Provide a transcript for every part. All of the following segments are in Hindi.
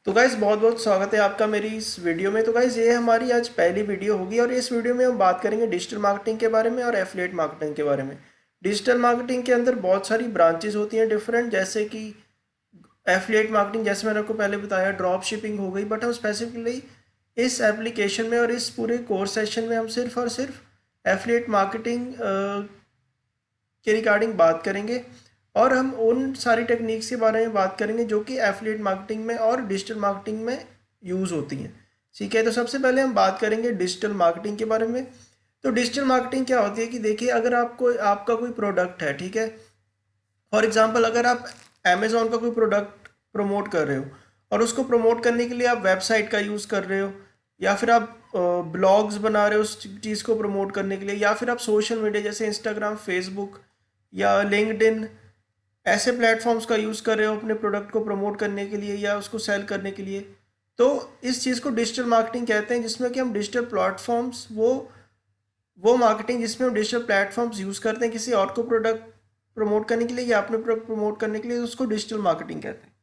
तो गाइज़ बहुत बहुत स्वागत है आपका मेरी इस वीडियो में। तो गाइज़ ये हमारी आज पहली वीडियो होगी और इस वीडियो में हम बात करेंगे डिजिटल मार्केटिंग के बारे में और एफिलिएट मार्केटिंग के बारे में। डिजिटल मार्केटिंग के अंदर बहुत सारी ब्रांचेस होती हैं डिफरेंट, जैसे कि एफिलिएट मार्केटिंग, जैसे मैंने आपको पहले बताया, ड्रॉप शिपिंग हो गई। बट हम स्पेसिफिकली इस एप्लीकेशन में और इस पूरे कोर्स सेशन में हम सिर्फ और सिर्फ एफिलिएट मार्केटिंग के रिगार्डिंग बात करेंगे और हम उन सारी टेक्निक्स के बारे में बात करेंगे जो कि एफिलिएट मार्केटिंग में और डिजिटल मार्केटिंग में यूज़ होती हैं। ठीक है, तो सबसे पहले हम बात करेंगे डिजिटल मार्केटिंग के बारे में। तो डिजिटल मार्केटिंग क्या होती है कि देखिए, अगर आपको आपका कोई प्रोडक्ट है, ठीक है, फॉर एग्जांपल अगर आप अमेज़ॉन का कोई प्रोडक्ट प्रमोट कर रहे हो और उसको प्रमोट करने के लिए आप वेबसाइट का यूज़ कर रहे हो, या फिर आप ब्लॉग्स बना रहे हो उस चीज़ को प्रमोट करने के लिए, या फिर आप सोशल मीडिया जैसे इंस्टाग्राम, फेसबुक या लिंक्डइन ऐसे प्लेटफॉर्म्स का यूज़ कर रहे हो अपने प्रोडक्ट को प्रमोट करने के लिए या उसको सेल करने के लिए, तो इस चीज़ को डिजिटल मार्केटिंग कहते हैं, जिसमें कि हम डिजिटल प्लेटफॉर्म्स वो मार्केटिंग जिसमें हम डिजिटल प्लेटफॉर्म्स यूज़ करते हैं किसी और को प्रोडक्ट प्रमोट करने के लिए या अपने प्रोडक्ट प्रमोट करने के लिए, उसको डिजिटल मार्केटिंग कहते हैं।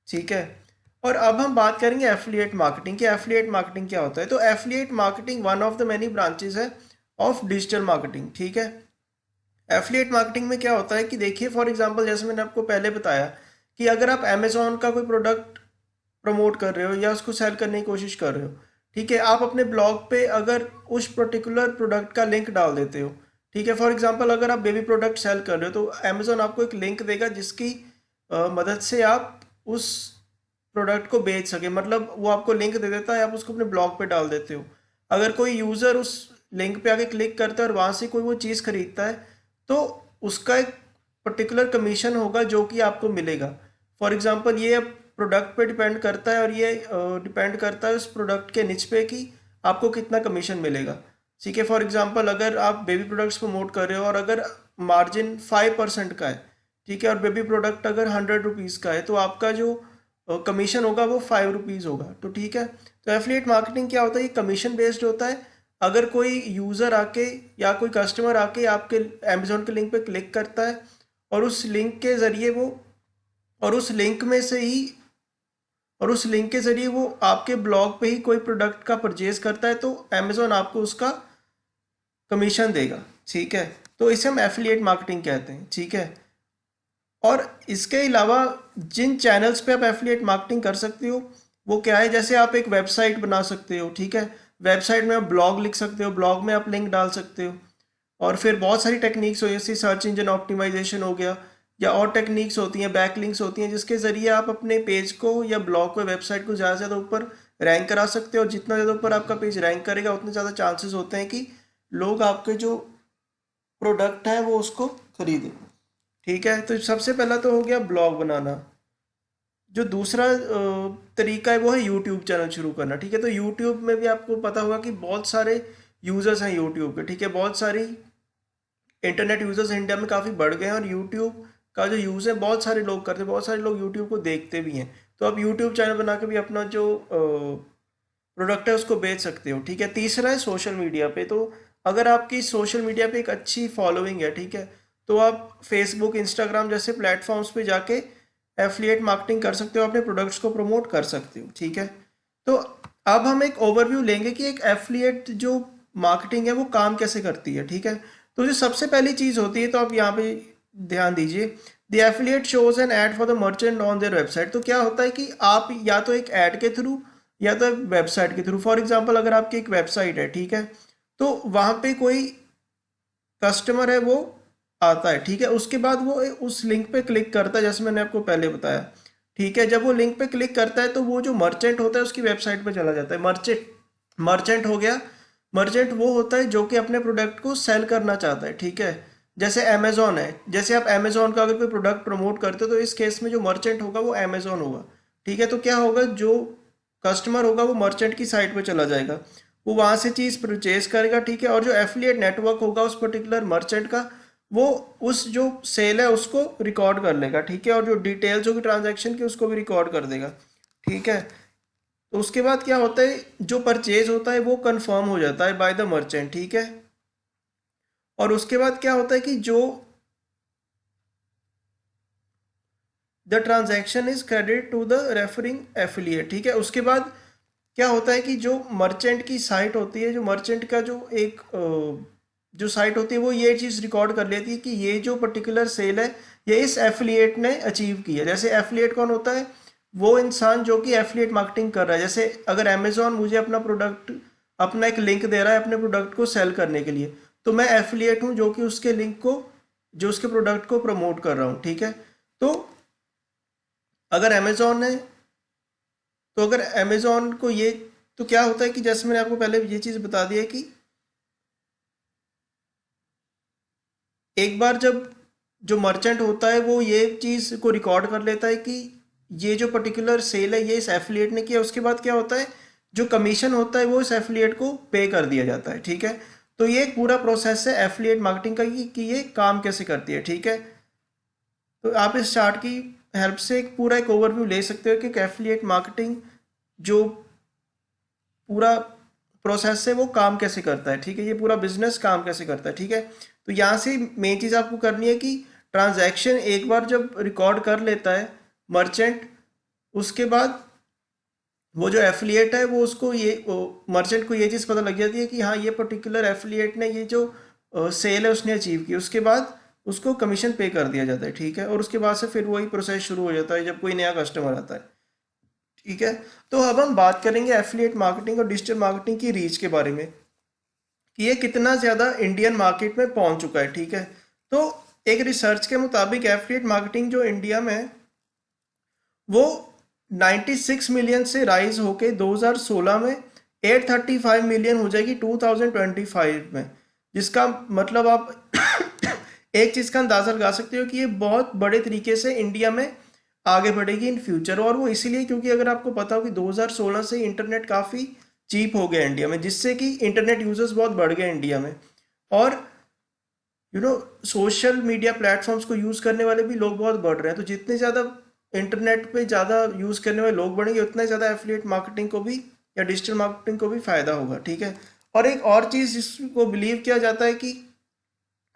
ठीक है, और अब हम बात करेंगे एफिलिएट मार्केटिंग की। एफिलिएट मार्केटिंग क्या होता है? तो affiliate marketing one of the many branches है ऑफ डिजिटल मार्केटिंग। ठीक है, एफिलिएट मार्केटिंग में क्या होता है कि देखिए, फॉर एग्जांपल जैसे मैंने आपको पहले बताया कि अगर आप अमेजोन का कोई प्रोडक्ट प्रमोट कर रहे हो या उसको सेल करने की कोशिश कर रहे हो, ठीक है, आप अपने ब्लॉग पे अगर उस पर्टिकुलर प्रोडक्ट का लिंक डाल देते हो, ठीक है, फॉर एग्जांपल अगर आप बेबी प्रोडक्ट सेल कर रहे हो तो अमेजोन आपको एक लिंक देगा जिसकी मदद से आप उस प्रोडक्ट को बेच सके। मतलब वो आपको लिंक दे देता है, आप उसको अपने ब्लॉग पे डाल देते हो। अगर कोई यूज़र उस लिंक पे आके क्लिक करता है और वहाँ से कोई वो चीज़ खरीदता है, तो उसका एक पर्टिकुलर कमीशन होगा जो कि आपको मिलेगा। फॉर एग्जांपल ये प्रोडक्ट पे डिपेंड करता है और ये डिपेंड करता है उस प्रोडक्ट के निच पे कि आपको कितना कमीशन मिलेगा। ठीक है, फॉर एग्जांपल अगर आप बेबी प्रोडक्ट्स प्रमोट कर रहे हो और अगर मार्जिन 5% का है, ठीक है, और बेबी प्रोडक्ट अगर 100 रुपीज़ का है, तो आपका जो कमीशन होगा वो 5 रुपीज़ होगा। तो ठीक है, तो एफिलिएट मार्केटिंग क्या होता है? ये कमीशन बेस्ड होता है। अगर कोई यूज़र आके या कोई कस्टमर आके आपके अमेजोन के लिंक पे क्लिक करता है और उस लिंक के ज़रिए वो और उस लिंक में से ही और उस लिंक के ज़रिए वो आपके ब्लॉग पे ही कोई प्रोडक्ट का परचेज करता है, तो अमेजोन आपको उसका कमीशन देगा। ठीक है, तो इसे हम एफिलिएट मार्केटिंग कहते हैं। ठीक है, और इसके अलावा जिन चैनल्स पे आप एफिलिएट मार्केटिंग कर सकते हो वो क्या है? जैसे आप एक वेबसाइट बना सकते हो, ठीक है, वेबसाइट में आप ब्लॉग लिख सकते हो, ब्लॉग में आप लिंक डाल सकते हो। और फिर बहुत सारी टेक्निक्स हो, जैसे सर्च इंजन ऑप्टिमाइजेशन हो गया, या और टेक्निक्स होती हैं, बैकलिंक्स होती हैं, जिसके ज़रिए आप अपने पेज को या ब्लॉग को, वेबसाइट को ज़्यादा से ज़्यादा ऊपर रैंक करा सकते हो। और जितना ज़्यादा ऊपर आपका पेज रैंक करेगा उतने ज़्यादा चांसेस होते हैं कि लोग आपके जो प्रोडक्ट है वो उसको खरीदें। ठीक है, तो सबसे पहला तो हो गया ब्लॉग बनाना। जो दूसरा तरीका है वो है यूट्यूब चैनल शुरू करना। ठीक है, तो यूट्यूब में भी आपको पता होगा कि बहुत सारे यूज़र्स हैं यूट्यूब के। ठीक है, बहुत सारी इंटरनेट यूज़र्स इंडिया में काफ़ी बढ़ गए हैं और यूट्यूब का जो यूज़ है बहुत सारे लोग करते हैं, बहुत सारे लोग यूट्यूब को देखते भी हैं। तो आप यूट्यूब चैनल बना के भी अपना जो प्रोडक्ट है उसको बेच सकते हो। ठीक है, तीसरा है सोशल मीडिया पे। तो अगर आपकी सोशल मीडिया पे एक अच्छी फॉलोइंग है, ठीक है, तो आप फेसबुक, इंस्टाग्राम जैसे प्लेटफॉर्म्स पे जाके एफिलिएट मार्केटिंग कर सकते हो, अपने प्रोडक्ट्स को प्रमोट कर सकते हो। ठीक है, तो अब हम एक ओवरव्यू लेंगे कि एक एफिलिएट जो मार्केटिंग है वो काम कैसे करती है। ठीक है, तो जो सबसे पहली चीज़ होती है, तो आप यहाँ पे ध्यान दीजिए, the affiliate shows an ad for the merchant on their website. तो क्या होता है कि आप या तो एक ऐड के थ्रू या तो वेबसाइट के थ्रू, फॉर एग्जांपल अगर आपकी एक वेबसाइट है, ठीक है, तो वहाँ पे कोई कस्टमर है वो आता है, ठीक है, उसके बाद वो उस लिंक पे क्लिक करता है, जैसे मैंने आपको पहले बताया। ठीक है, जब वो लिंक पे क्लिक करता है तो वो जो मर्चेंट होता है उसकी वेबसाइट पे चला जाता है। मर्चेंट मर्चेंट हो गया। मर्चेंट वो होता है जो कि अपने प्रोडक्ट को सेल करना चाहता है। ठीक है, जैसे अमेजोन है, जैसे आप अमेजोन का अगर कोई प्रोडक्ट प्रमोट करते हो तो इस केस में जो मर्चेंट होगा वो अमेजोन होगा। ठीक है, तो क्या होगा, जो कस्टमर होगा वो मर्चेंट की साइट पे चला जाएगा, वो वहाँ से चीज़ परचेज करेगा। ठीक है, और जो एफिलिएट नेटवर्क होगा उस पर्टिकुलर मर्चेंट का, वो उस जो सेल है उसको रिकॉर्ड कर लेगा। ठीक है, और जो डिटेल्स होगी ट्रांजैक्शन की उसको भी रिकॉर्ड कर देगा। ठीक है, तो उसके बाद क्या होता है, जो परचेज होता है वो कंफर्म हो जाता है बाय द मर्चेंट। ठीक है, और उसके बाद क्या होता है कि जो the transaction is credit to the referring affiliate. ठीक है, उसके बाद क्या होता है कि जो मर्चेंट की साइट होती है, जो मर्चेंट का जो एक जो साइट होती है वो ये चीज़ रिकॉर्ड कर लेती है कि ये जो पर्टिकुलर सेल है ये इस एफिलिएट ने अचीव की है। जैसे एफिलिएट कौन होता है? वो इंसान जो कि एफिलिएट मार्केटिंग कर रहा है। जैसे अगर अमेजोन मुझे अपना प्रोडक्ट, अपना एक लिंक दे रहा है अपने प्रोडक्ट को सेल करने के लिए, तो मैं एफिलिएट हूँ जो कि उसके लिंक को, जो उसके प्रोडक्ट को प्रमोट कर रहा हूँ। ठीक है, तो अगर अमेजोन है, तो अगर अमेजोन को ये, तो क्या होता है कि जैसे मैंने आपको पहले ये चीज़ बता दी है कि एक बार जब जो मर्चेंट होता है वो ये चीज़ को रिकॉर्ड कर लेता है कि ये जो पर्टिकुलर सेल है ये इस एफिलिएट ने किया, उसके बाद क्या होता है, जो कमीशन होता है वो इस एफिलिएट को पे कर दिया जाता है। ठीक है, तो ये एक पूरा प्रोसेस है एफिलिएट मार्केटिंग का कि ये काम कैसे करती है। ठीक है, तो आप इस चार्ट की हेल्प से एक पूरा एक ओवरव्यू ले सकते हो कि एफिलिएट मार्केटिंग जो पूरा प्रोसेस है वो काम कैसे करता है। ठीक है, ये पूरा बिजनेस काम कैसे करता है। ठीक है, तो यहाँ से मेन चीज़ आपको करनी है कि ट्रांजैक्शन एक बार जब रिकॉर्ड कर लेता है मर्चेंट, उसके बाद वो जो एफिलिएट है वो उसको ये मर्चेंट को ये चीज़ पता लग जाती है कि हाँ ये पर्टिकुलर एफिलिएट ने ये जो सेल है उसने अचीव की, उसके बाद उसको कमीशन पे कर दिया जाता है। ठीक है, और उसके बाद से फिर वही प्रोसेस शुरू हो जाता है जब कोई नया कस्टमर आता है। ठीक है, तो अब हम बात करेंगे एफिलिएट मार्केटिंग और डिजिटल मार्केटिंग की रीच के बारे में कि ये कितना ज़्यादा इंडियन मार्केट में पहुंच चुका है। ठीक है, तो एक रिसर्च के मुताबिक एफिलिएट मार्केटिंग जो इंडिया में है वो 96 मिलियन से राइज होके 2016 में 835 मिलियन हो जाएगी 2025 में, जिसका मतलब आप एक चीज़ का अंदाज़ा लगा सकते हो कि ये बहुत बड़े तरीके से इंडिया में आगे बढ़ेगी इन फ्यूचर। और वो इसीलिए क्योंकि अगर आपको पता हो कि 2016 से इंटरनेट काफ़ी चीप हो गया इंडिया में, जिससे कि इंटरनेट यूजर्स बहुत बढ़ गए इंडिया में, और सोशल मीडिया प्लेटफॉर्म्स को यूज़ करने वाले भी लोग बहुत बढ़ रहे हैं। तो जितने ज़्यादा इंटरनेट पे ज़्यादा यूज़ करने वाले लोग बढ़ेंगे उतना ही ज़्यादा एफिलिएट मार्केटिंग को भी या डिजिटल मार्केटिंग को भी फ़ायदा होगा। ठीक है, और एक और चीज़ जिसको बिलीव किया जाता है कि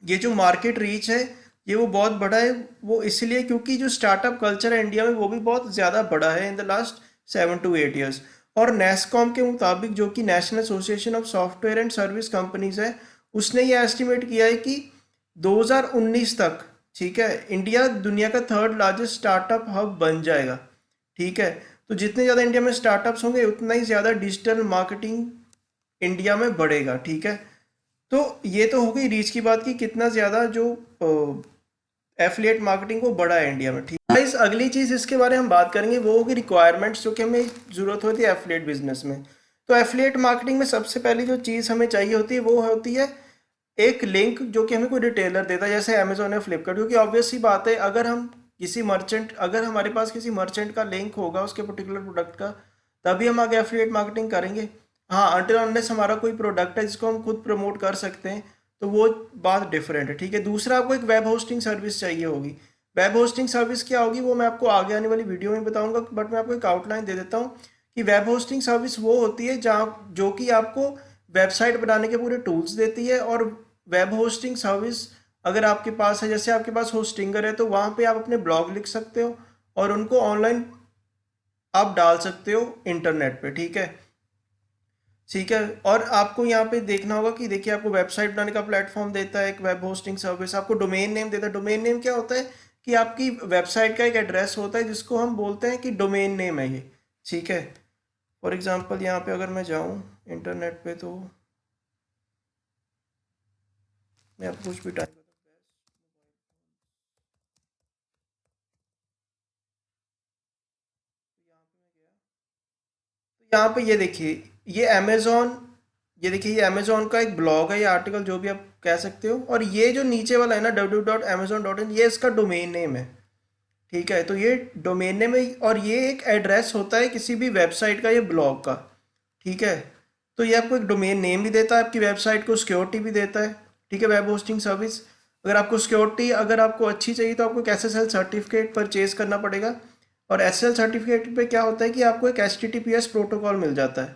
ये जो मार्केट रीच है ये वो बहुत बड़ा है, वो इसलिए क्योंकि जो स्टार्टअप कल्चर है इंडिया में वो भी बहुत ज़्यादा बड़ा है in the last 7 to 8 years। और नेस्कॉम के मुताबिक, जो कि national association of software and service companies है, उसने ये एस्टिमेट किया है कि 2019 तक, ठीक है, इंडिया दुनिया का थर्ड लार्जेस्ट स्टार्टअप हब बन जाएगा। ठीक है, तो जितने ज़्यादा इंडिया में स्टार्टअप्स होंगे उतना ही ज़्यादा डिजिटल मार्केटिंग इंडिया में बढ़ेगा। ठीक है, तो ये तो हो गई रीच की बात की कितना ज़्यादा जो एफिलिएट मार्केटिंग को बढ़ा है इंडिया में। ठीक है, इस अगली चीज़ इसके बारे में हम बात करेंगे वो होगी रिक्वायरमेंट्स जो कि हमें ज़रूरत होती है एफिलिएट बिजनेस में। तो एफिलिएट मार्केटिंग में सबसे पहली जो चीज़ हमें चाहिए होती है वो होती है एक लिंक जो कि हमें कोई रिटेलर देता है, जैसे अमेजोन या फ्लिपकार्ट। क्योंकि ऑब्वियस सी बात है, अगर हम किसी मर्चेंट, अगर हमारे पास किसी मर्चेंट का लिंक होगा उसके पर्टिकुलर प्रोडक्ट का, तभी हम आगे एफिलिएट मार्केटिंग करेंगे। हाँ, अनटिल अनलेस हमारा कोई प्रोडक्ट है जिसको हम खुद प्रमोट कर सकते हैं तो वो बात डिफरेंट है। ठीक है, दूसरा आपको एक वेब होस्टिंग सर्विस चाहिए होगी। वेब होस्टिंग सर्विस क्या होगी वो मैं आपको आगे आने वाली वीडियो में बताऊंगा, बट मैं आपको एक आउटलाइन दे देता हूँ कि वेब होस्टिंग सर्विस वो होती है जहाँ जो कि आपको वेबसाइट बनाने के पूरे टूल्स देती है। और वेब होस्टिंग सर्विस अगर आपके पास है, जैसे आपके पास होस्टिंगर है, तो वहाँ पे आप अपने ब्लॉग लिख सकते हो और उनको ऑनलाइन आप डाल सकते हो इंटरनेट पे। ठीक है, ठीक है, और आपको यहाँ पे देखना होगा कि देखिए आपको वेबसाइट बनाने का प्लेटफॉर्म देता है एक वेब होस्टिंग सर्विस, आपको डोमेन नेम देता है। डोमेन नेम क्या होता है कि आपकी वेबसाइट का एक एड्रेस होता है जिसको हम बोलते हैं कि डोमेन नेम है ये। ठीक है, फॉर एग्जांपल यहाँ पे अगर मैं जाऊँ इंटरनेट पे तो मैं आपको कुछ भी टाइप, यहाँ पे ये देखिए, ये अमेजोन, ये देखिए ये अमेजोन का एक ब्लॉग है, ये आर्टिकल जो भी आप कह सकते हो। और ये जो नीचे वाला है ना www.amazon.in, ये इसका डोमेन नेम है। ठीक है, तो ये डोमेन नेम है और ये एक एड्रेस होता है किसी भी वेबसाइट का, ये ब्लॉग का। ठीक है, तो ये आपको एक डोमेन नेम भी देता है, आपकी वेबसाइट को सिक्योरिटी भी देता है। ठीक है, वेब होस्टिंग सर्विस, अगर आपको सिक्योरिटी अगर आपको अच्छी चाहिए तो आपको एक SSL सर्टिफिकेट परचेज करना पड़ेगा। और SSL सर्टिफिकेट पे क्या होता है कि आपको एक HTTPS प्रोटोकॉल मिल जाता है।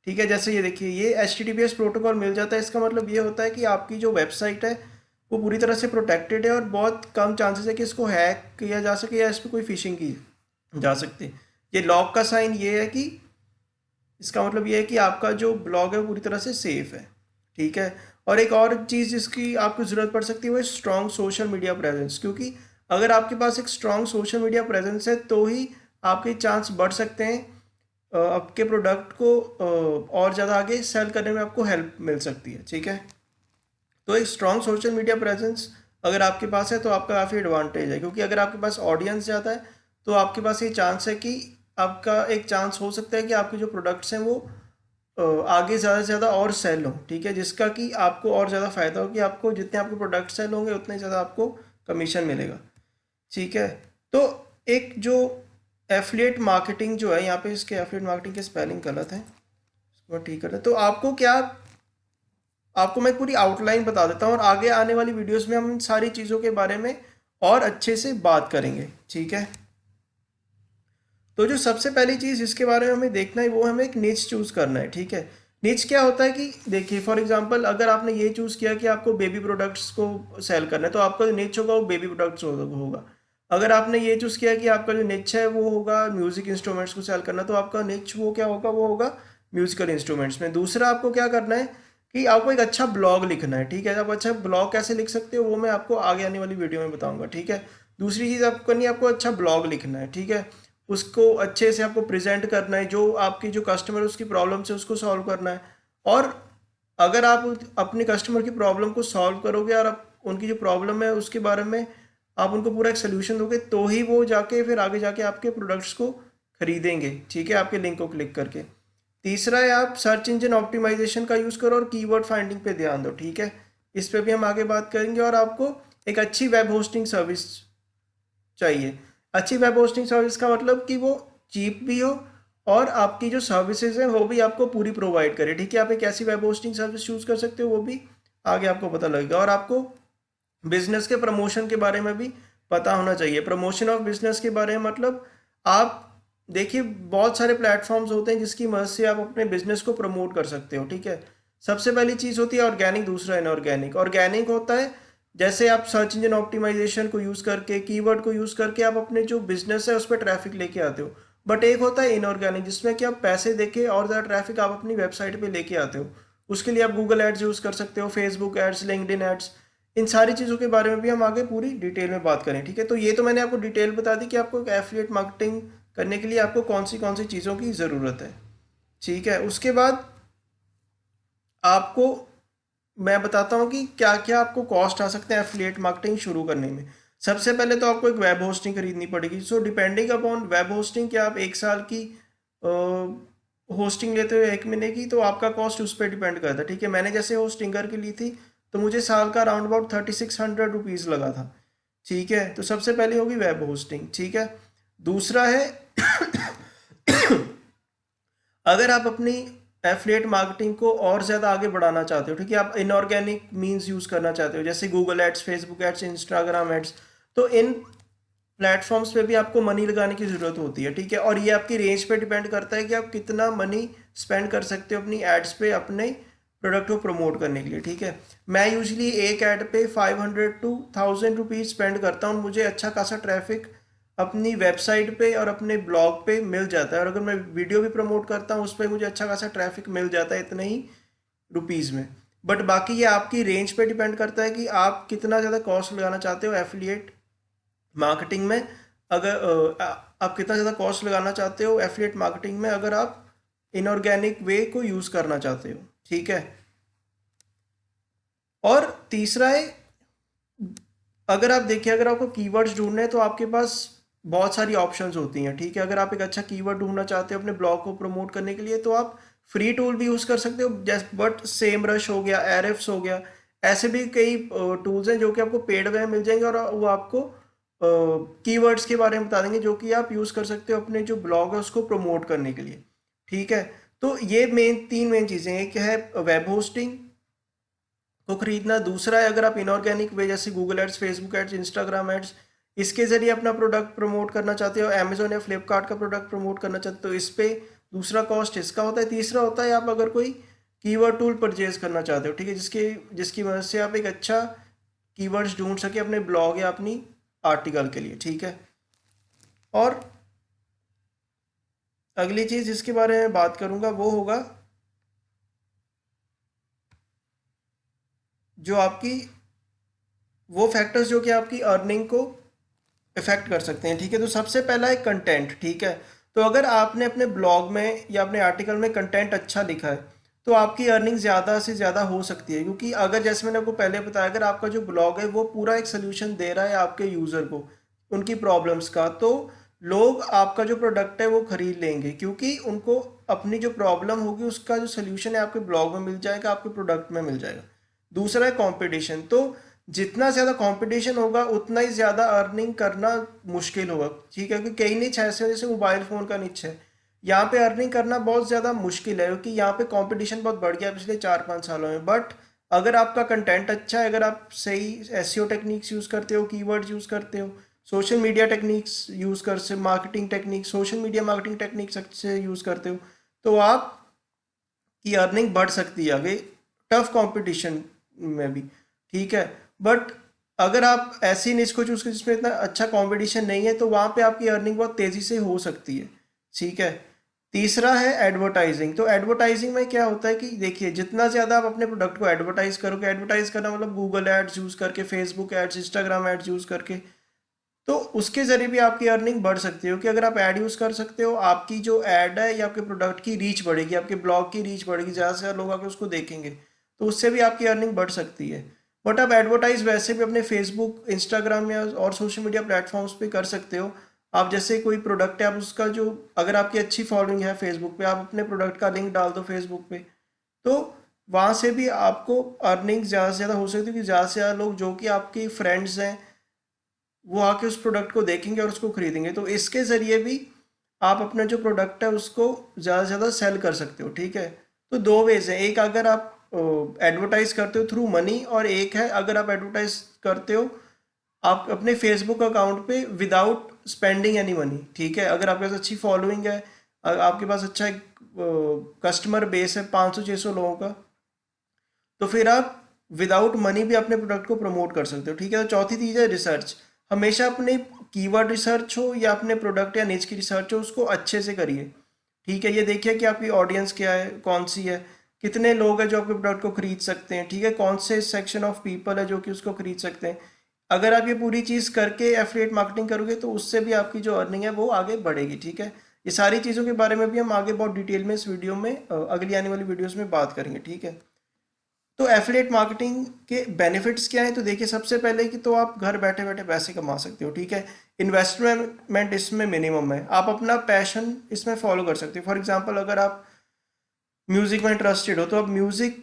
ठीक है, जैसे ये देखिए ये HTTPS प्रोटोकॉल मिल जाता है, इसका मतलब ये होता है कि आपकी जो वेबसाइट है वो पूरी तरह से प्रोटेक्टेड है और बहुत कम चांसेस है कि इसको हैक किया जा सके या इस पर कोई फिशिंग की जा सकती है। ये लॉक का साइन ये है कि इसका मतलब ये है कि आपका जो ब्लॉग है वो पूरी तरह से सेफ है, ठीक है। और एक और चीज़ जिसकी आपको ज़रूरत पड़ सकती है वो है स्ट्रॉन्ग सोशल मीडिया प्रेजेंस, क्योंकि अगर आपके पास एक स्ट्रॉन्ग सोशल मीडिया प्रेजेंस है तो ही आपके चांस बढ़ सकते हैं आपके प्रोडक्ट को और ज़्यादा आगे सेल करने में आपको हेल्प मिल सकती है, ठीक है। तो एक स्ट्रॉन्ग सोशल मीडिया प्रेजेंस अगर आपके पास है तो आपका काफ़ी एडवांटेज है, क्योंकि अगर आपके पास ऑडियंस ज़्यादा है तो आपके पास ये चांस है कि आपका एक चांस हो सकता है कि आपके जो प्रोडक्ट्स हैं वो आगे ज़्यादा से ज़्यादा और सेल हो, ठीक है, जिसका कि आपको और ज़्यादा फ़ायदा हो कि आपको जितने आपके प्रोडक्ट सेल होंगे उतने ज़्यादा आपको कमीशन मिलेगा, ठीक है। तो एक जो एफिलिएट मार्केटिंग जो है, यहाँ पे इसके एफिलिएट मार्केटिंग के स्पेलिंग गलत है, इसको ठीक कर तो आपको मैं पूरी आउटलाइन बता देता हूँ और आगे आने वाली वीडियोस में हम इन सारी चीज़ों के बारे में और अच्छे से बात करेंगे, ठीक है। तो जो सबसे पहली चीज़ जिसके बारे में हमें देखना है वो हमें एक निच चूज़ करना है, ठीक है। निच क्या होता है कि देखिए फॉर एग्जांपल अगर आपने ये चूज़ किया कि आपको बेबी प्रोडक्ट्स को सेल करना है तो आपका जो निच होगा वो बेबी प्रोडक्ट्स होगा। अगर आपने ये चूज़ किया कि आपका जो निच है वो होगा म्यूज़िक इंस्ट्रूमेंट्स को सेल करना, तो आपका निच वो क्या होगा, वो होगा म्यूज़िकल इंस्ट्रूमेंट्स में। दूसरा आपको क्या करना है कि आपको एक अच्छा ब्लॉग लिखना है, ठीक है। आप अच्छा ब्लॉग कैसे लिख सकते हो वो मैं आपको आगे आने वाली वीडियो में बताऊंगा, ठीक है। दूसरी चीज़ आपको करनी है, आपको अच्छा ब्लॉग लिखना है, ठीक है। उसको अच्छे से आपको प्रेजेंट करना है, जो आपकी जो कस्टमर है उसकी प्रॉब्लम से उसको सॉल्व करना है। और अगर आप अपने कस्टमर की प्रॉब्लम को सॉल्व करोगे और आप उनकी जो प्रॉब्लम है उसके बारे में आप उनको पूरा एक सोल्यूशन दोगे तो ही वो जाके फिर आगे जाके आपके प्रोडक्ट्स को खरीदेंगे, ठीक है, आपके लिंक को क्लिक करके। तीसरा है आप सर्च इंजन ऑप्टिमाइजेशन का यूज़ करो और कीवर्ड फाइंडिंग पे ध्यान दो, ठीक है। इस पे भी हम आगे बात करेंगे। और आपको एक अच्छी वेब होस्टिंग सर्विस चाहिए। अच्छी वेब होस्टिंग सर्विस का मतलब कि वो चीप भी हो और आपकी जो सर्विसेज हैं वो भी आपको पूरी प्रोवाइड करे, ठीक है। आप एक ऐसी वेब होस्टिंग सर्विस चूज़ कर सकते हो, वो भी आगे आपको पता लगेगा। और आपको बिजनेस के प्रमोशन के बारे में भी पता होना चाहिए। प्रमोशन ऑफ बिजनेस के बारे में मतलब आप देखिए बहुत सारे प्लेटफॉर्म्स होते हैं जिसकी मदद से आप अपने बिजनेस को प्रमोट कर सकते हो, ठीक है। सबसे पहली चीज़ होती है ऑर्गेनिक, दूसरा इनऑर्गेनिक। ऑर्गेनिक होता है जैसे आप सर्च इंजन ऑप्टिमाइजेशन को यूज़ करके, कीवर्ड को यूज़ करके आप अपने जो बिजनेस है उस पर ट्रैफिक लेके आते हो। बट एक होता है इनऑर्गेनिक जिसमें कि आप पैसे देके और ज़्यादा ट्रैफिक आप अपनी वेबसाइट पे लेके आते हो। उसके लिए आप गूगल एड्स यूज़ कर सकते हो, फेसबुक एड्स, लिंक्डइन एड्स। इन सारी चीज़ों के बारे में भी हम आगे पूरी डिटेल में बात करें, ठीक है। तो ये तो मैंने आपको डिटेल बता दी कि आपको एक एफिलिएट मार्केटिंग करने के लिए आपको कौन सी चीज़ों की ज़रूरत है, ठीक है। उसके बाद आपको मैं बताता हूँ कि क्या क्या आपको कॉस्ट आ सकते हैं एफिलिएट मार्केटिंग शुरू करने में। सबसे पहले तो आपको एक वेब होस्टिंग खरीदनी पड़ेगी। So depending upon web hosting, क्या आप एक साल की होस्टिंग लेते हो, एक महीने की, तो आपका कॉस्ट उस पर डिपेंड करता है, ठीक है। मैंने जैसे होस्टिंगर की ली थी तो मुझे साल का अराउंड अबाउट 3600 लगा था, ठीक है। तो सबसे पहले होगी वेब होस्टिंग, ठीक है। दूसरा है अगर आप अपनी एफिलिएट मार्केटिंग को और ज़्यादा आगे बढ़ाना चाहते हो, ठीक है, आप इनऑर्गेनिक मींस यूज़ करना चाहते हो जैसे Google ads, Facebook ads, Instagram ads, तो इन प्लेटफॉर्म्स पे भी आपको मनी लगाने की ज़रूरत होती है, ठीक है। और ये आपकी रेंज पे डिपेंड करता है कि आप कितना मनी स्पेंड कर सकते हो अपनी एड्स पे अपने प्रोडक्ट को प्रमोट करने के लिए, ठीक है। मैं यूजली एक ऐड पे 500 to 1000 रुपीज़ स्पेंड करता हूँ, मुझे अच्छा खासा ट्रैफिक अपनी वेबसाइट पे और अपने ब्लॉग पे मिल जाता है। और अगर मैं वीडियो भी प्रमोट करता हूँ उस पर मुझे अच्छा खासा ट्रैफिक मिल जाता है इतने ही रुपीज़ में। बट बाकी ये आपकी रेंज पे डिपेंड करता है कि आप कितना ज़्यादा कॉस्ट लगाना चाहते हो एफिलिएट मार्केटिंग में। अगर आप कितना ज़्यादा कॉस्ट लगाना चाहते हो एफिलिएट मार्केटिंग में अगर आप इनऑर्गेनिक वे को यूज़ करना चाहते हो, ठीक है। और तीसरा है अगर आप देखिए अगर आपको कीवर्ड्स ढूंढने हैं तो आपके पास बहुत सारी ऑप्शंस होती हैं, ठीक है। अगर आप एक अच्छा कीवर्ड ढूंढना चाहते हो अपने ब्लॉग को प्रमोट करने के लिए तो आप फ्री टूल भी यूज़ कर सकते हो, जैसे बट सेम रश हो गया, एरएफ्स हो गया, ऐसे भी कई टूल्स हैं जो कि आपको पेड में मिल जाएंगे और वो आपको कीवर्ड्स के बारे में बता देंगे जो कि आप यूज़ कर सकते हो अपने जो ब्लॉग है उसको प्रमोट करने के लिए, ठीक है। तो ये तीन मेन चीज़ें, एक है वेब होस्टिंग को खरीदना, दूसरा है अगर आप इनऑर्गेनिक वे जैसे Google ads, Facebook ads, Instagram ads इसके जरिए अपना प्रोडक्ट प्रमोट करना चाहते हो, अमेजोन या फ्लिपकार्ट का प्रोडक्ट प्रमोट करना चाहते हो, इस पे दूसरा कॉस्ट इसका होता है। तीसरा होता है आप अगर कोई कीवर्ड टूल परचेज करना चाहते हो, ठीक है, जिसकी मदद से आप एक अच्छा कीवर्ड्स ढूंढ सके अपने ब्लॉग या अपनी आर्टिकल के लिए, ठीक है। और अगली चीज़ जिसके बारे में बात करूँगा वो होगा जो आपकी वो फैक्टर्स जो कि आपकी अर्निंग को इफेक्ट कर सकते हैं, ठीक है। तो सबसे पहला है कंटेंट, ठीक है। तो अगर आपने अपने ब्लॉग में या अपने आर्टिकल में कंटेंट अच्छा लिखा है तो आपकी अर्निंग ज़्यादा से ज़्यादा हो सकती है, क्योंकि अगर जैसे मैंने आपको पहले बताया, अगर आपका जो ब्लॉग है वो पूरा एक सोल्यूशन दे रहा है आपके यूज़र को उनकी प्रॉब्लम्स का, तो लोग आपका जो प्रोडक्ट है वो खरीद लेंगे, क्योंकि उनको अपनी जो प्रॉब्लम होगी उसका जो सोल्यूशन है आपके ब्लॉग में मिल जाएगा, आपके प्रोडक्ट में मिल जाएगा। दूसरा है कंपटीशन। तो जितना ज़्यादा कंपटीशन होगा उतना ही ज़्यादा अर्निंग करना मुश्किल होगा, ठीक है। क्योंकि कई निच ऐसे हैं, जैसे मोबाइल फ़ोन का निच है, यहाँ पे अर्निंग करना बहुत ज़्यादा मुश्किल है, क्योंकि यहाँ पे कंपटीशन बहुत बढ़ गया है पिछले 4-5 सालों में। बट अगर आपका कंटेंट अच्छा है, अगर आप सही एसईओ टेक्निक्स यूज़ करते हो, कीवर्ड्स यूज़ करते हो, सोशल मीडिया टेक्निक्स यूज़ कर से marketing techniques, social media marketing techniques अच्छे यूज़ करते हो, तो आप की अर्निंग बढ़ सकती है आगे टफ कंपटीशन में भी, ठीक है। बट अगर आप ऐसी निश को चूज करें जिसमें इतना अच्छा कंपटीशन नहीं है, तो वहाँ पे आपकी अर्निंग बहुत तेज़ी से हो सकती है, ठीक है। तीसरा है एडवर्टाइजिंग। तो एडवर्टाइजिंग में क्या होता है कि देखिए, जितना ज़्यादा आप अपने प्रोडक्ट को एडवर्टाइज करोगे, एडवर्टाइज करना मतलब गूगल एड्स यूज़ करके, Facebook ads, Instagram ads use करके, तो उसके ज़रिए भी आपकी अर्निंग बढ़ सकती है। कि अगर आप ऐड यूज़ कर सकते हो, आपकी जो ऐड है या आपके प्रोडक्ट की रीच बढ़ेगी, आपके ब्लॉग की रीच बढ़ेगी, ज़्यादा से ज़्यादा लोग आके उसको देखेंगे, तो उससे भी आपकी अर्निंग बढ़ सकती है। बट आप एडवर्टाइज वैसे भी अपने फेसबुक, इंस्टाग्राम या और सोशल मीडिया प्लेटफॉर्म्स पे कर सकते हो। आप जैसे कोई प्रोडक्ट है, आप उसका जो, अगर आपकी अच्छी फॉलोइंग है फेसबुक पे, आप अपने प्रोडक्ट का लिंक डाल दो फेसबुक पे, तो वहाँ से भी आपको अर्निंग ज़्यादा से ज़्यादा हो सकती है, क्योंकि ज़्यादा से ज़्यादा लोग जो कि आपके फ्रेंड्स हैं वो आके उस प्रोडक्ट को देखेंगे और उसको खरीदेंगे। तो इसके ज़रिए भी आप अपना जो प्रोडक्ट है उसको ज़्यादा से ज़्यादा सेल कर सकते हो, ठीक है। तो दो वेज हैं, एक अगर आप एडवर्टाइज करते हो थ्रू मनी, और एक है अगर आप एडवर्टाइज करते हो आप अपने फेसबुक अकाउंट पे विदाउट स्पेंडिंग एनी मनी, ठीक है। अगर आपके पास अच्छी फॉलोइंग है, आपके पास अच्छा एक कस्टमर बेस है 500-600 लोगों का, तो फिर आप विदाउट मनी भी अपने प्रोडक्ट को प्रमोट कर सकते हो, ठीक है। तो चौथी चीज़ है रिसर्च। हमेशा अपने कीवर्ड रिसर्च हो या अपने प्रोडक्ट या निच की रिसर्च हो, उसको अच्छे से करिए, ठीक है। ये देखिए कि आपकी ऑडियंस क्या है, कौन सी है, कितने लोग हैं जो आपके प्रोडक्ट को खरीद सकते हैं, ठीक है, कौन से सेक्शन ऑफ पीपल है जो कि उसको खरीद सकते हैं। अगर आप ये पूरी चीज़ करके एफिलिएट मार्केटिंग करोगे तो उससे भी आपकी जो अर्निंग है वो आगे बढ़ेगी, ठीक है। ये सारी चीज़ों के बारे में भी हम आगे बहुत डिटेल में इस वीडियो में अगली आने वाली वीडियोस में बात करेंगे, ठीक है। तो एफिलिएट मार्केटिंग के बेनिफिट्स क्या हैं? तो देखिए, सबसे पहले कि तो आप घर बैठे बैठे पैसे कमा सकते हो, ठीक है। इन्वेस्टमेंट इसमें मिनिमम है, आप अपना पैशन इसमें फॉलो कर सकते हो। फॉर एग्जांपल, अगर आप म्यूज़िक में इंटरेस्टेड हो तो आप म्यूज़िक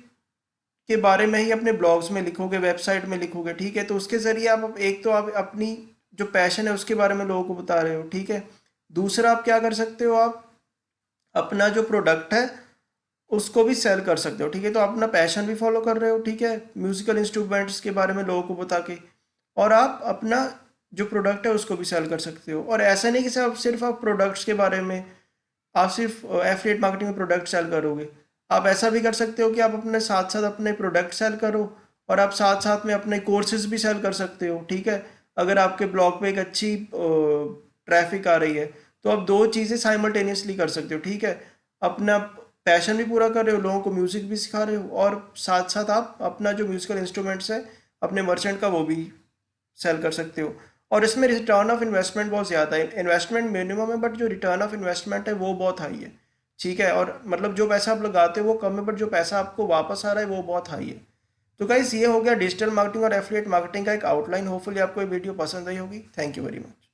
के बारे में ही अपने ब्लॉग्स में लिखोगे, वेबसाइट में लिखोगे, ठीक है। तो उसके ज़रिए आप एक तो आप अपनी जो पैशन है उसके बारे में लोगों को बता रहे हो, ठीक है। दूसरा, आप क्या कर सकते हो, आप अपना जो प्रोडक्ट है उसको भी सेल कर सकते हो, ठीक है। तो आप अपना पैशन भी फॉलो कर रहे हो, ठीक है, म्यूजिकल इंस्ट्रूमेंट्स के बारे में लोगों को बता के, और आप अपना जो प्रोडक्ट है उसको भी सेल कर सकते हो। और ऐसा नहीं कि सिर्फ आप प्रोडक्ट्स के बारे में, आप सिर्फ एफिलिएट मार्केटिंग में प्रोडक्ट सेल करोगे। आप ऐसा भी कर सकते हो कि आप अपने साथ साथ अपने प्रोडक्ट सेल करो और आप साथ साथ में अपने कोर्सेज भी सेल कर सकते हो, ठीक है। अगर आपके ब्लॉग पे एक अच्छी ट्रैफिक आ रही है तो आप दो चीज़ें साइमल्टेनियसली कर सकते हो, ठीक है। अपना पैशन भी पूरा कर रहे हो, लोगों को म्यूज़िक भी सिखा रहे हो, और साथ साथ आप अपना जो म्यूज़िकल इंस्ट्रूमेंट्स है अपने मर्चेंट का वो भी सेल कर सकते हो। और इसमें रिटर्न ऑफ इन्वेस्टमेंट बहुत ज़्यादा है, इन्वेस्टमेंट मिनिमम है बट जो रिटर्न ऑफ इन्वेस्टमेंट है वो बहुत हाई है, ठीक है। और मतलब जो पैसा आप लगाते हो वो कम है, बट जो पैसा आपको वापस आ रहा है वो बहुत हाई है। तो गाइस, ये हो गया डिजिटल मार्केटिंग और एफिलिएट मार्केटिंग का एक आउटलाइन। होपफुली आपको ये वीडियो पसंद आई होगी। Thank you very much.